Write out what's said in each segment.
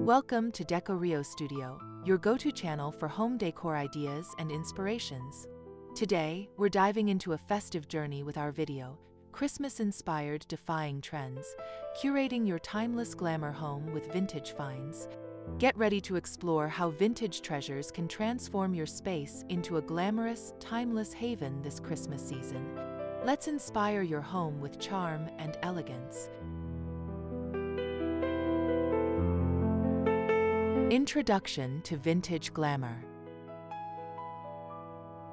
Welcome to Decorio Studio, your go-to channel for home decor ideas and inspirations. Today, we're diving into a festive journey with our video, Christmas-inspired Defying Trends, curating your timeless glamour home with vintage finds. Get ready to explore how vintage treasures can transform your space into a glamorous, timeless haven this Christmas season. Let's inspire your home with charm and elegance. Introduction to Vintage Glamour.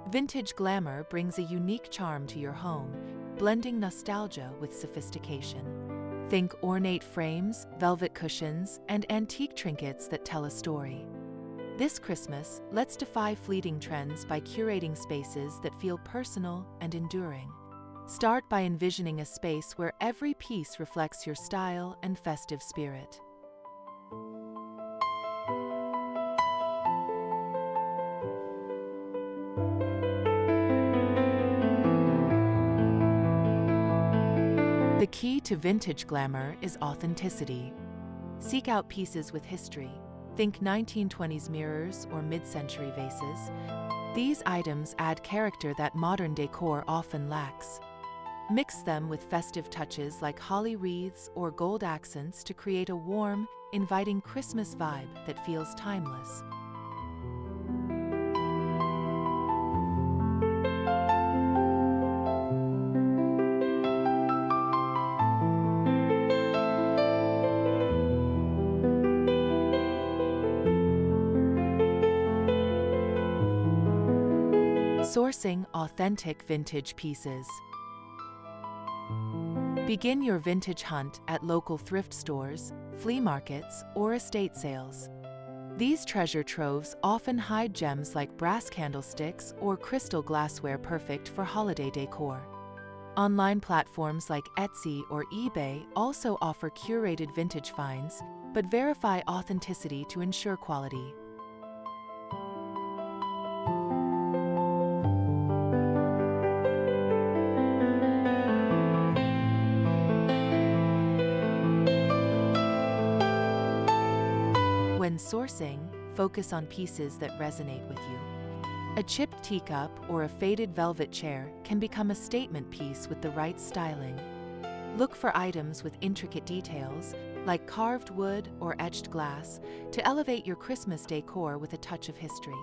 Vintage glamour brings a unique charm to your home, blending nostalgia with sophistication. Think ornate frames, velvet cushions, and antique trinkets that tell a story. This Christmas, let's defy fleeting trends by curating spaces that feel personal and enduring. Start by envisioning a space where every piece reflects your style and festive spirit. The key to vintage glamour is authenticity. Seek out pieces with history. Think 1920s mirrors or mid-century vases. These items add character that modern decor often lacks. Mix them with festive touches like holly wreaths or gold accents to create a warm, inviting Christmas vibe that feels timeless. Sourcing authentic vintage pieces. Begin your vintage hunt at local thrift stores, flea markets, or estate sales. These treasure troves often hide gems like brass candlesticks or crystal glassware perfect for holiday decor. Online platforms like Etsy or eBay also offer curated vintage finds, but verify authenticity to ensure quality. When sourcing, focus on pieces that resonate with you. A chipped teacup or a faded velvet chair can become a statement piece with the right styling. Look for items with intricate details, like carved wood or etched glass, to elevate your Christmas decor with a touch of history.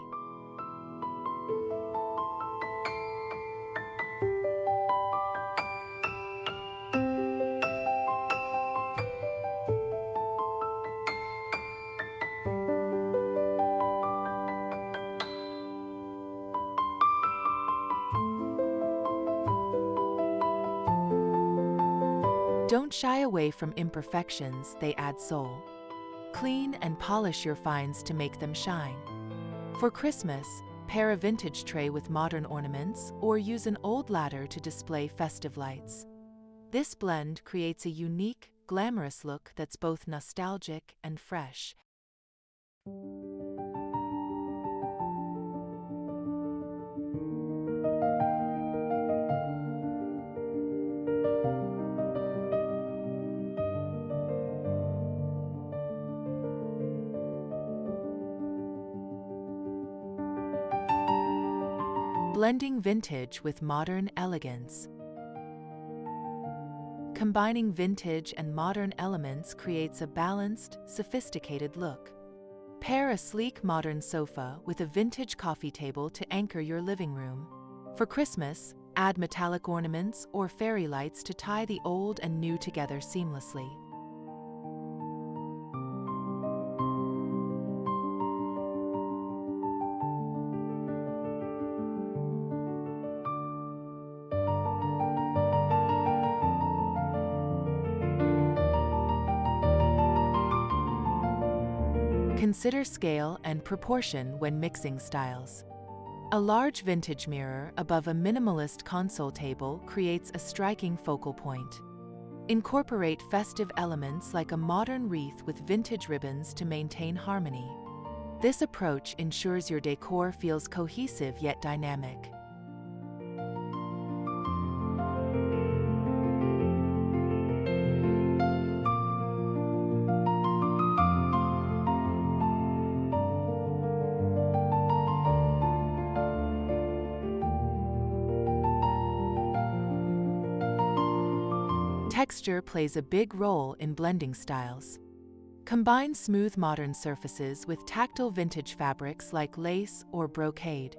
Don't shy away from imperfections, they add soul. Clean and polish your finds to make them shine. For Christmas, pair a vintage tray with modern ornaments or use an old ladder to display festive lights. This blend creates a unique, glamorous look that's both nostalgic and fresh. Blending vintage with modern elegance. Combining vintage and modern elements creates a balanced, sophisticated look. Pair a sleek modern sofa with a vintage coffee table to anchor your living room. For Christmas, add metallic ornaments or fairy lights to tie the old and new together seamlessly. Consider scale and proportion when mixing styles. A large vintage mirror above a minimalist console table creates a striking focal point. Incorporate festive elements like a modern wreath with vintage ribbons to maintain harmony. This approach ensures your decor feels cohesive yet dynamic. Texture plays a big role in blending styles. Combine smooth modern surfaces with tactile vintage fabrics like lace or brocade.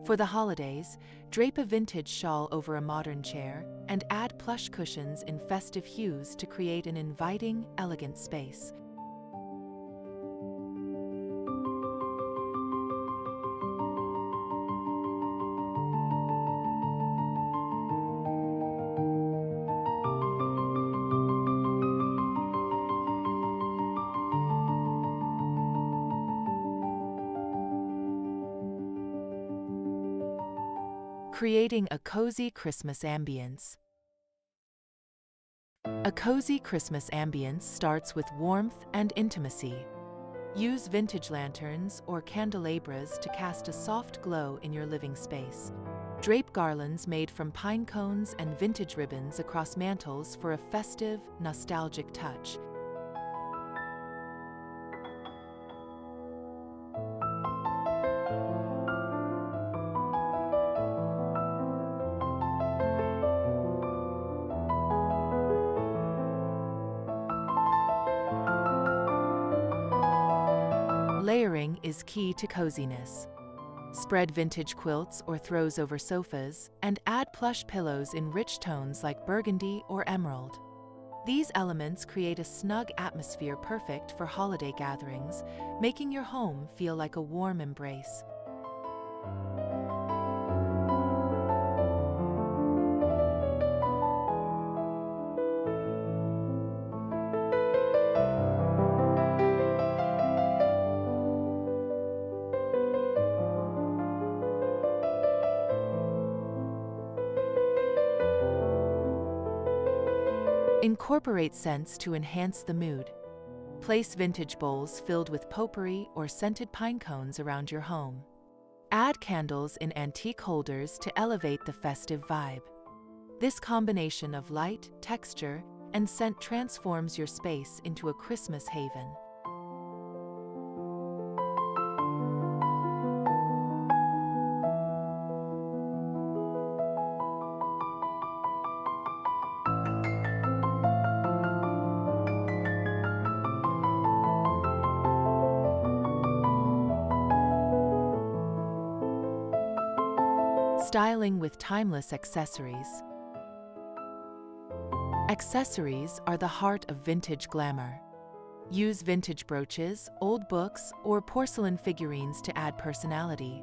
For the holidays, drape a vintage shawl over a modern chair and add plush cushions in festive hues to create an inviting, elegant space. Creating a cozy Christmas ambience. A cozy Christmas ambience starts with warmth and intimacy. Use vintage lanterns or candelabras to cast a soft glow in your living space. Drape garlands made from pine cones and vintage ribbons across mantels for a festive, nostalgic touch. Layering is key to coziness. Spread vintage quilts or throws over sofas and add plush pillows in rich tones like burgundy or emerald. These elements create a snug atmosphere perfect for holiday gatherings, making your home feel like a warm embrace. Incorporate scents to enhance the mood. Place vintage bowls filled with potpourri or scented pine cones around your home. Add candles in antique holders to elevate the festive vibe. This combination of light, texture, and scent transforms your space into a Christmas haven. Styling with timeless accessories. Accessories are the heart of vintage glamour. Use vintage brooches, old books, or porcelain figurines to add personality.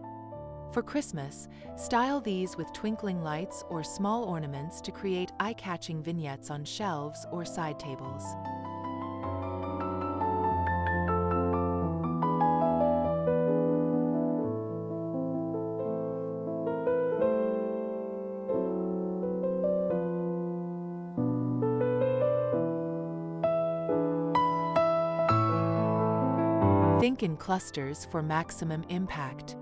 For Christmas, style these with twinkling lights or small ornaments to create eye-catching vignettes on shelves or side tables. Think in clusters for maximum impact.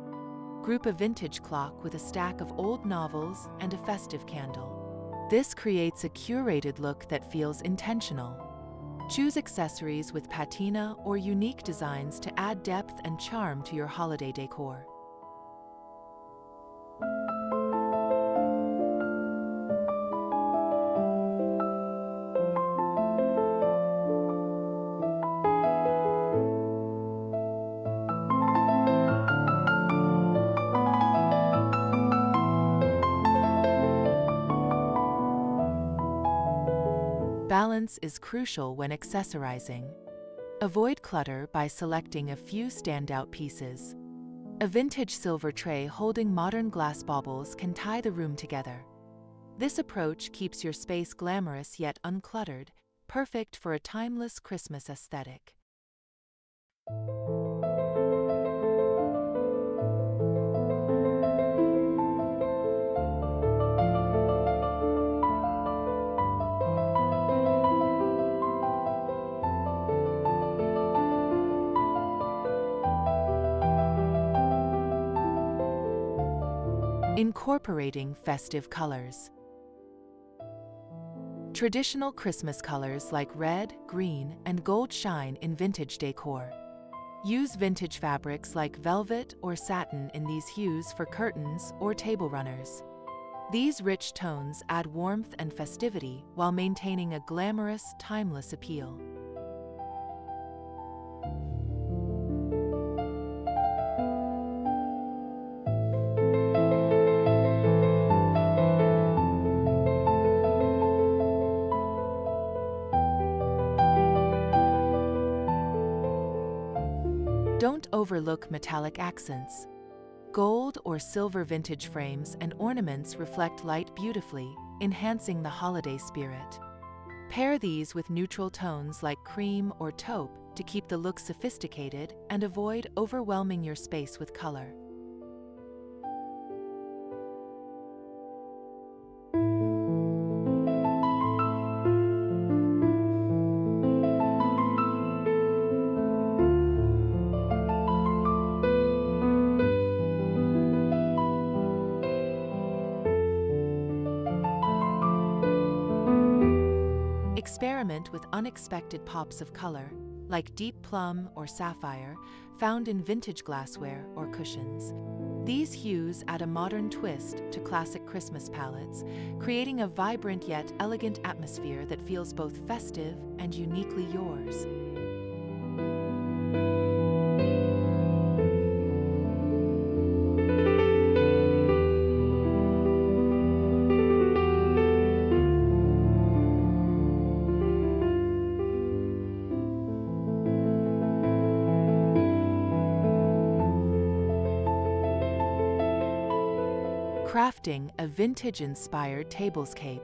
Group a vintage clock with a stack of old novels and a festive candle. This creates a curated look that feels intentional. Choose accessories with patina or unique designs to add depth and charm to your holiday decor. Balance is crucial when accessorizing. Avoid clutter by selecting a few standout pieces. A vintage silver tray holding modern glass baubles can tie the room together. This approach keeps your space glamorous yet uncluttered, perfect for a timeless Christmas aesthetic. Incorporating festive colors. Traditional Christmas colors like red, green, and gold shine in vintage decor. Use vintage fabrics like velvet or satin in these hues for curtains or table runners. These rich tones add warmth and festivity while maintaining a glamorous, timeless appeal. Don't overlook metallic accents. Gold or silver vintage frames and ornaments reflect light beautifully, enhancing the holiday spirit. Pair these with neutral tones like cream or taupe to keep the look sophisticated and avoid overwhelming your space with color. Experiment with unexpected pops of color, like deep plum or sapphire, found in vintage glassware or cushions. These hues add a modern twist to classic Christmas palettes, creating a vibrant yet elegant atmosphere that feels both festive and uniquely yours. Crafting a vintage-inspired tablescape.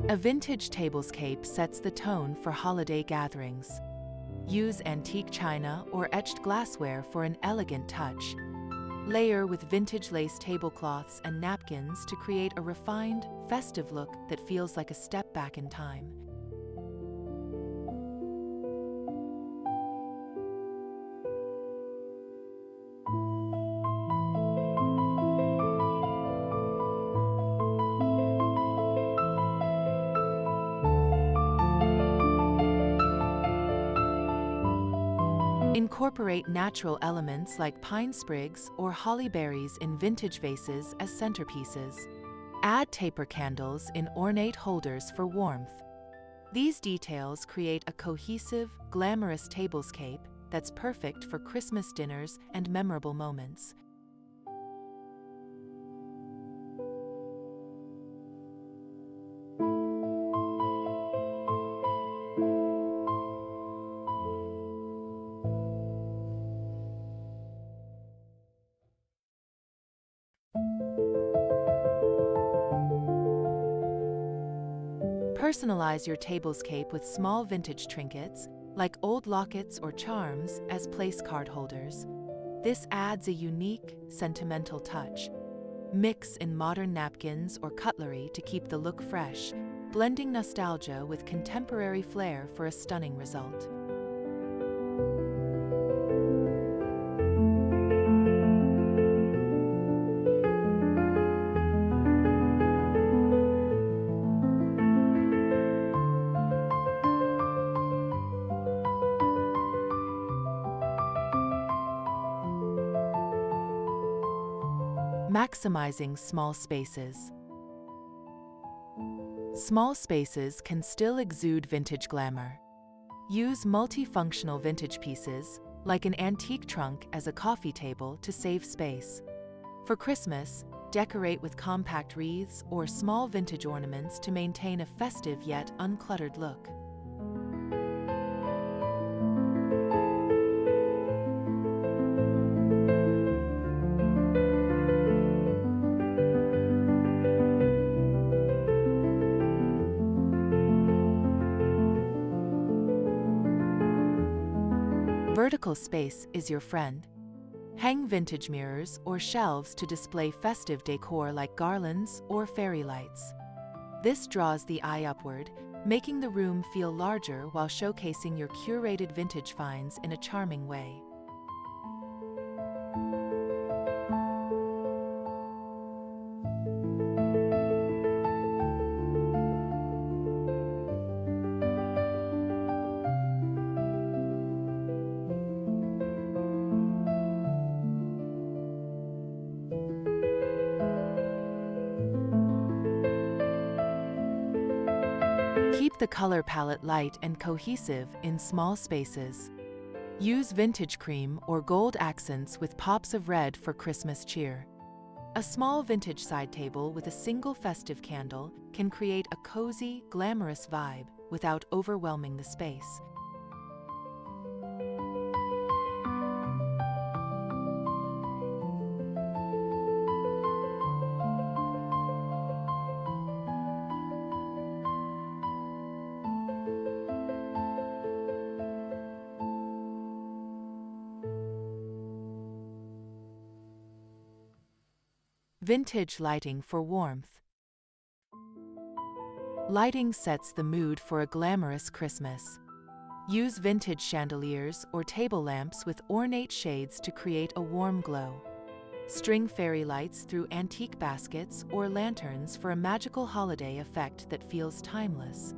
A vintage tablescape sets the tone for holiday gatherings. Use antique china or etched glassware for an elegant touch. Layer with vintage lace tablecloths and napkins to create a refined, festive look that feels like a step back in time. Incorporate natural elements like pine sprigs or holly berries in vintage vases as centerpieces. Add taper candles in ornate holders for warmth. These details create a cohesive, glamorous tablescape that's perfect for Christmas dinners and memorable moments. Personalize your tablescape with small vintage trinkets, like old lockets or charms, as place card holders. This adds a unique, sentimental touch. Mix in modern napkins or cutlery to keep the look fresh, blending nostalgia with contemporary flair for a stunning result. Maximizing small spaces. Small spaces can still exude vintage glamour. Use multifunctional vintage pieces, like an antique trunk as a coffee table, to save space. For Christmas, decorate with compact wreaths or small vintage ornaments to maintain a festive yet uncluttered look. Vertical space is your friend. Hang vintage mirrors or shelves to display festive decor like garlands or fairy lights. This draws the eye upward, making the room feel larger while showcasing your curated vintage finds in a charming way. Keep the color palette light and cohesive in small spaces. Use vintage cream or gold accents with pops of red for Christmas cheer. A small vintage side table with a single festive candle can create a cozy, glamorous vibe without overwhelming the space. Vintage lighting for warmth. Lighting sets the mood for a glamorous Christmas. Use vintage chandeliers or table lamps with ornate shades to create a warm glow. String fairy lights through antique baskets or lanterns for a magical holiday effect that feels timeless.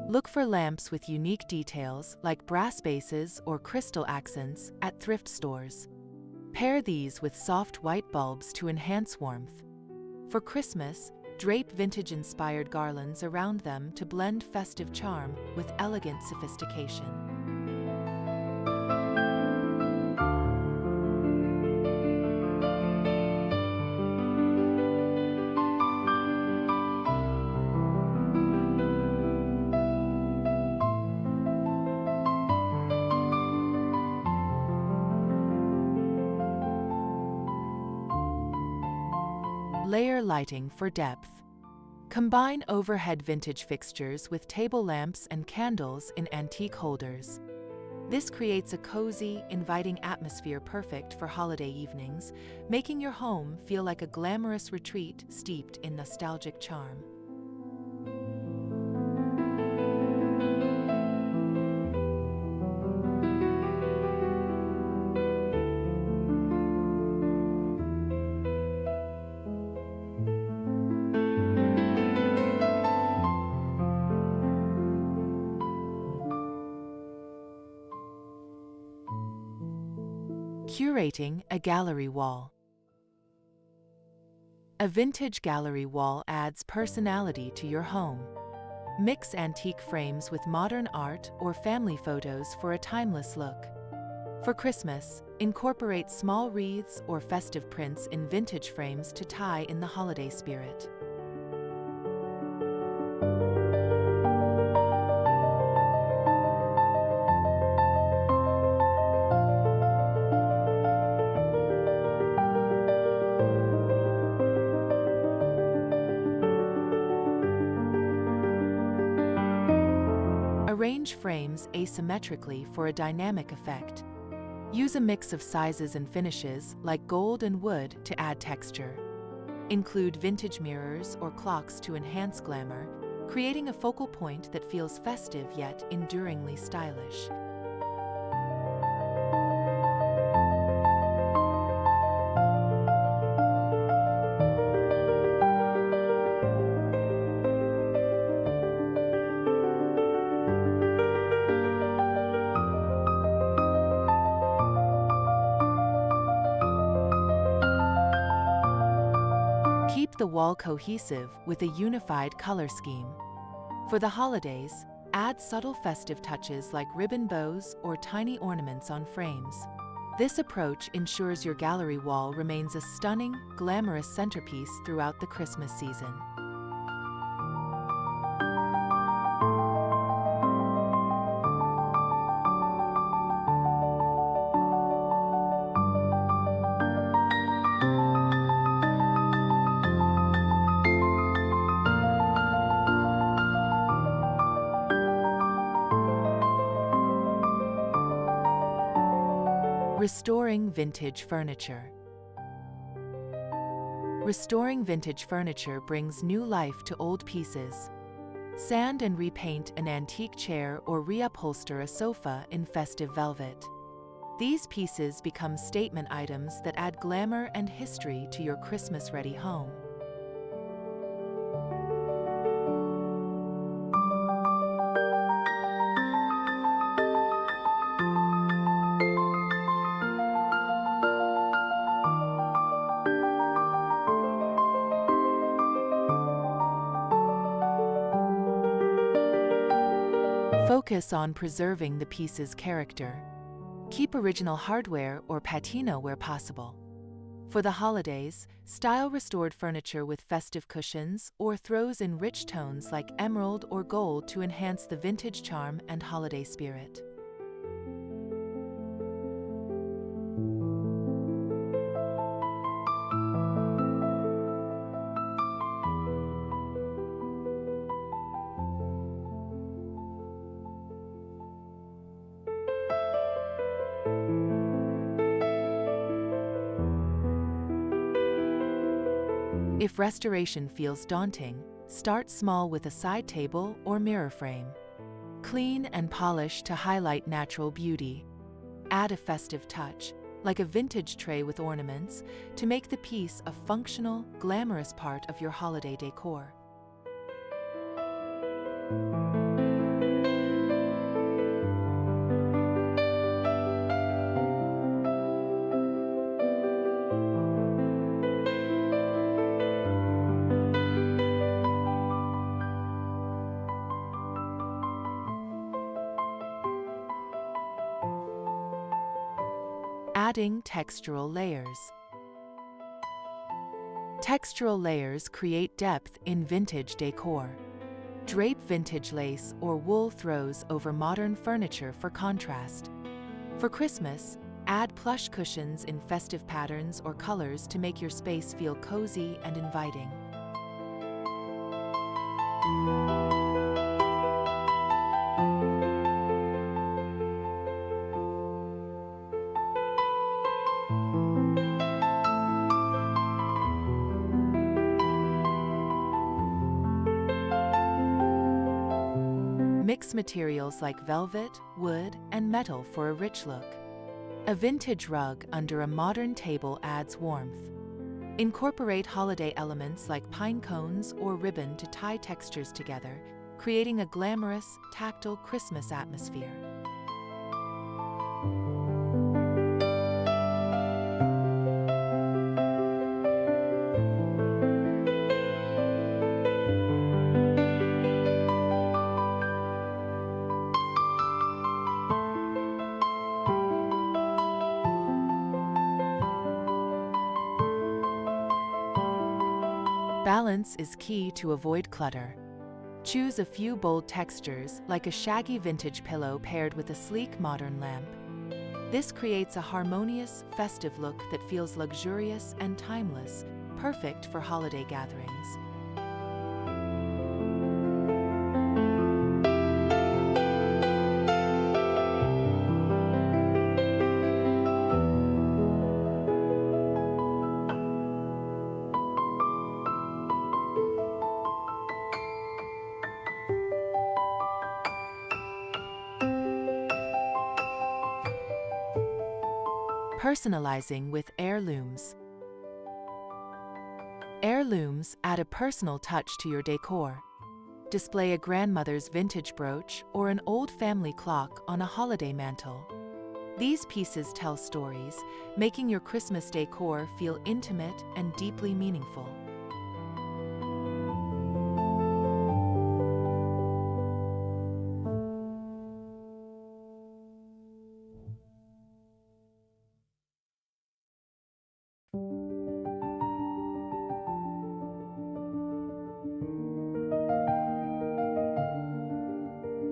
Look for lamps with unique details like brass bases or crystal accents at thrift stores. Pair these with soft white bulbs to enhance warmth. For Christmas, drape vintage-inspired garlands around them to blend festive charm with elegant sophistication. Layer lighting for depth. Combine overhead vintage fixtures with table lamps and candles in antique holders. This creates a cozy, inviting atmosphere perfect for holiday evenings, making your home feel like a glamorous retreat steeped in nostalgic charm. Curating a gallery wall. A vintage gallery wall adds personality to your home. Mix antique frames with modern art or family photos for a timeless look. For Christmas, incorporate small wreaths or festive prints in vintage frames to tie in the holiday spirit. Arrange frames asymmetrically for a dynamic effect. Use a mix of sizes and finishes like gold and wood to add texture. Include vintage mirrors or clocks to enhance glamour, creating a focal point that feels festive yet enduringly stylish. Keep the wall cohesive with a unified color scheme. For the holidays, add subtle festive touches like ribbon bows or tiny ornaments on frames. This approach ensures your gallery wall remains a stunning, glamorous centerpiece throughout the Christmas season. Restoring vintage furniture. Restoring vintage furniture brings new life to old pieces. Sand and repaint an antique chair or reupholster a sofa in festive velvet. These pieces become statement items that add glamour and history to your Christmas-ready home. Focus on preserving the piece's character. Keep original hardware or patina where possible. For the holidays, style restored furniture with festive cushions or throws in rich tones like emerald or gold to enhance the vintage charm and holiday spirit. If restoration feels daunting, start small with a side table or mirror frame. Clean and polish to highlight natural beauty. Add a festive touch, like a vintage tray with ornaments, to make the piece a functional, glamorous part of your holiday decor. Adding textural layers. Textural layers create depth in vintage decor. Drape vintage lace or wool throws over modern furniture for contrast. For Christmas, add plush cushions in festive patterns or colors to make your space feel cozy and inviting. Mix materials like velvet, wood, and metal for a rich look. A vintage rug under a modern table adds warmth. Incorporate holiday elements like pine cones or ribbon to tie textures together, creating a glamorous, tactile Christmas atmosphere. Balance is key to avoid clutter. Choose a few bold textures, like a shaggy vintage pillow paired with a sleek modern lamp. This creates a harmonious, festive look that feels luxurious and timeless, perfect for holiday gatherings. Personalizing with heirlooms. Heirlooms add a personal touch to your decor. Display a grandmother's vintage brooch or an old family clock on a holiday mantle. These pieces tell stories, making your Christmas decor feel intimate and deeply meaningful.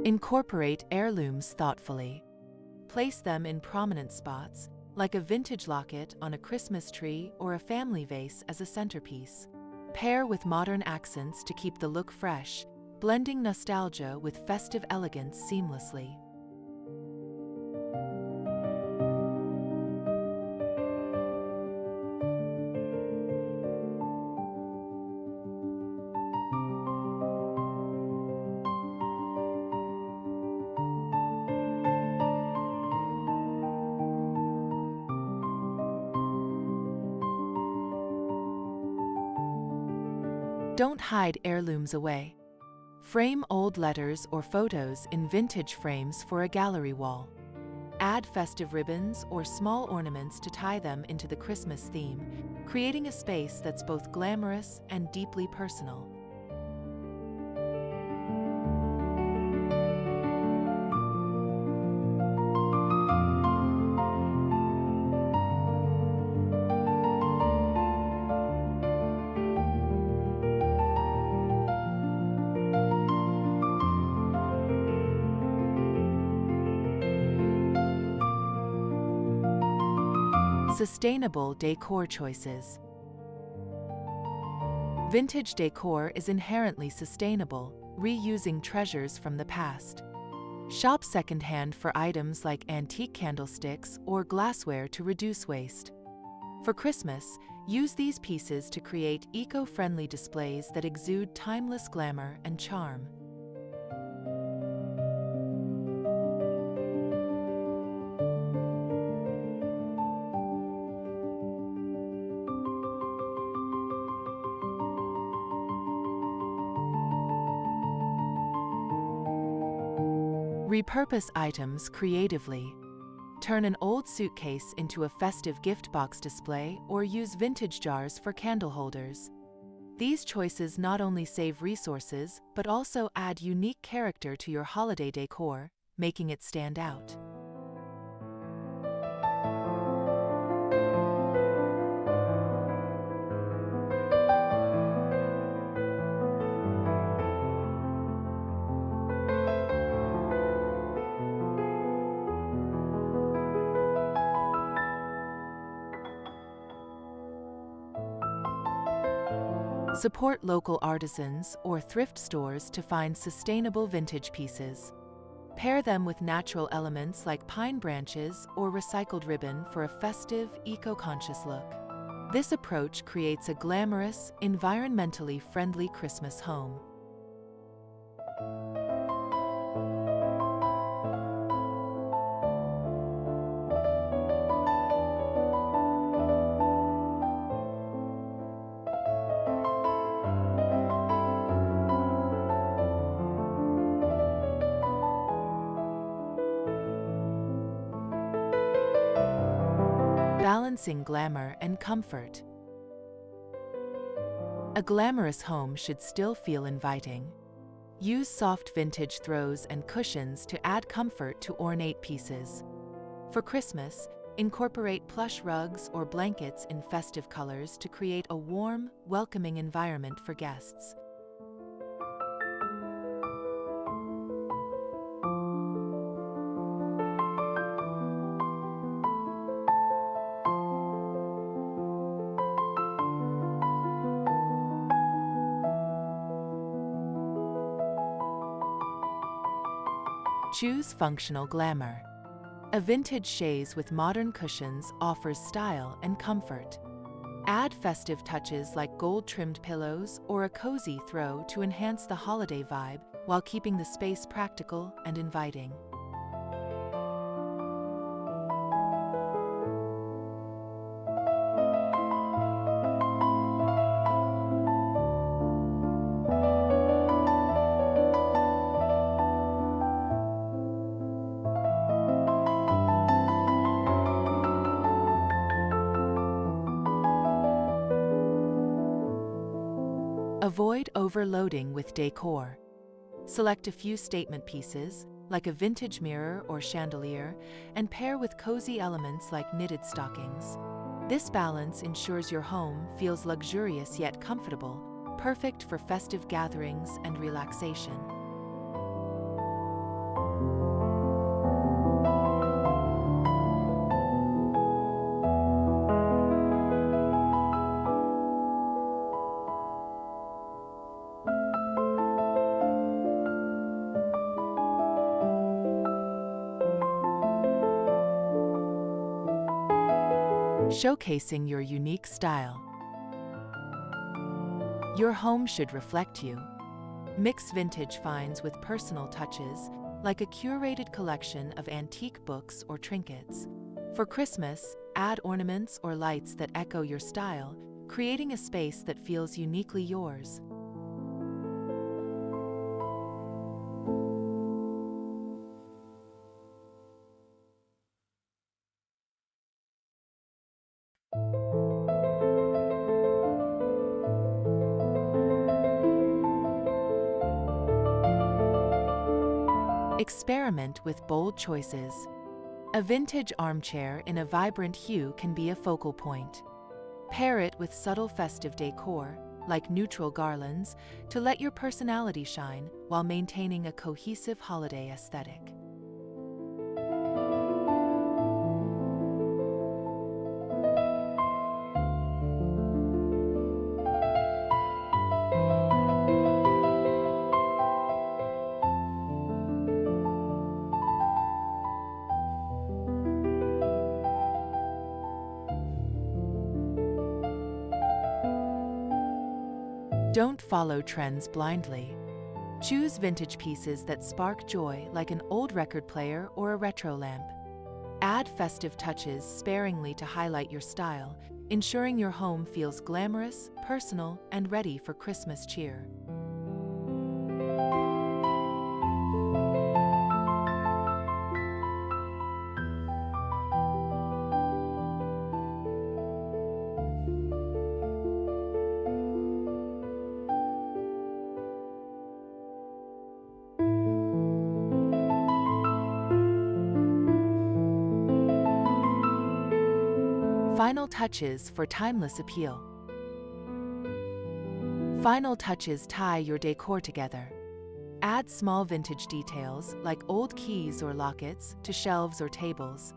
Incorporate heirlooms thoughtfully. Place them in prominent spots, like a vintage locket on a Christmas tree or a family vase as a centerpiece. Pair with modern accents to keep the look fresh, blending nostalgia with festive elegance seamlessly. Don't hide heirlooms away. Frame old letters or photos in vintage frames for a gallery wall. Add festive ribbons or small ornaments to tie them into the Christmas theme, creating a space that's both glamorous and deeply personal. Sustainable decor choices. Vintage decor is inherently sustainable, reusing treasures from the past. Shop secondhand for items like antique candlesticks or glassware to reduce waste. For Christmas, use these pieces to create eco-friendly displays that exude timeless glamour and charm. Repurpose items creatively. Turn an old suitcase into a festive gift box display or use vintage jars for candle holders. These choices not only save resources but also add unique character to your holiday decor, making it stand out. Support local artisans or thrift stores to find sustainable vintage pieces. Pair them with natural elements like pine branches or recycled ribbon for a festive, eco-conscious look. This approach creates a glamorous, environmentally friendly Christmas home. Balancing glamour and comfort. A glamorous home should still feel inviting. Use soft vintage throws and cushions to add comfort to ornate pieces. For Christmas, incorporate plush rugs or blankets in festive colors to create a warm, welcoming environment for guests. Choose functional glamour. A vintage chaise with modern cushions offers style and comfort. Add festive touches like gold-trimmed pillows or a cozy throw to enhance the holiday vibe while keeping the space practical and inviting. Avoid overloading with decor. Select a few statement pieces, like a vintage mirror or chandelier, and pair with cozy elements like knitted stockings. This balance ensures your home feels luxurious yet comfortable, perfect for festive gatherings and relaxation. Showcasing your unique style. Your home should reflect you. Mix vintage finds with personal touches, like a curated collection of antique books or trinkets. For Christmas, add ornaments or lights that echo your style, creating a space that feels uniquely yours. Experiment with bold choices. A vintage armchair in a vibrant hue can be a focal point. Pair it with subtle festive decor, like neutral garlands, to let your personality shine while maintaining a cohesive holiday aesthetic. Don't follow trends blindly. Choose vintage pieces that spark joy, like an old record player or a retro lamp. Add festive touches sparingly to highlight your style, ensuring your home feels glamorous, personal, and ready for Christmas cheer. Final touches for timeless appeal. Final touches tie your decor together. Add small vintage details like old keys or lockets to shelves or tables.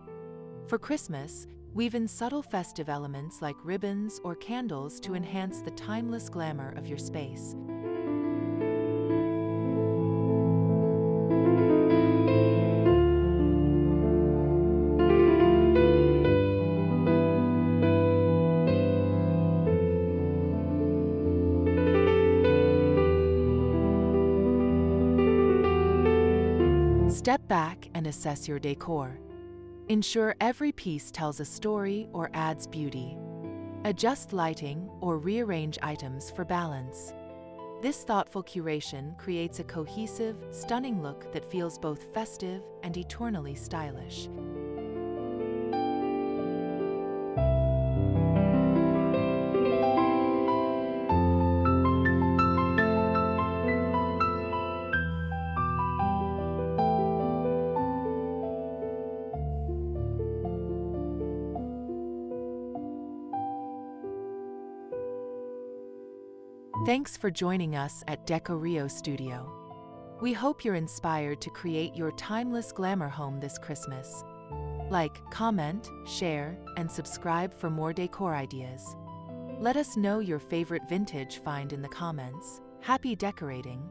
For Christmas, weave in subtle festive elements like ribbons or candles to enhance the timeless glamour of your space. Step back and assess your decor. Ensure every piece tells a story or adds beauty. Adjust lighting or rearrange items for balance. This thoughtful curation creates a cohesive, stunning look that feels both festive and eternally stylish. Thanks for joining us at Decorio Studio. We hope you're inspired to create your timeless glamour home this Christmas. Like, comment, share, and subscribe for more decor ideas. Let us know your favorite vintage find in the comments. Happy decorating!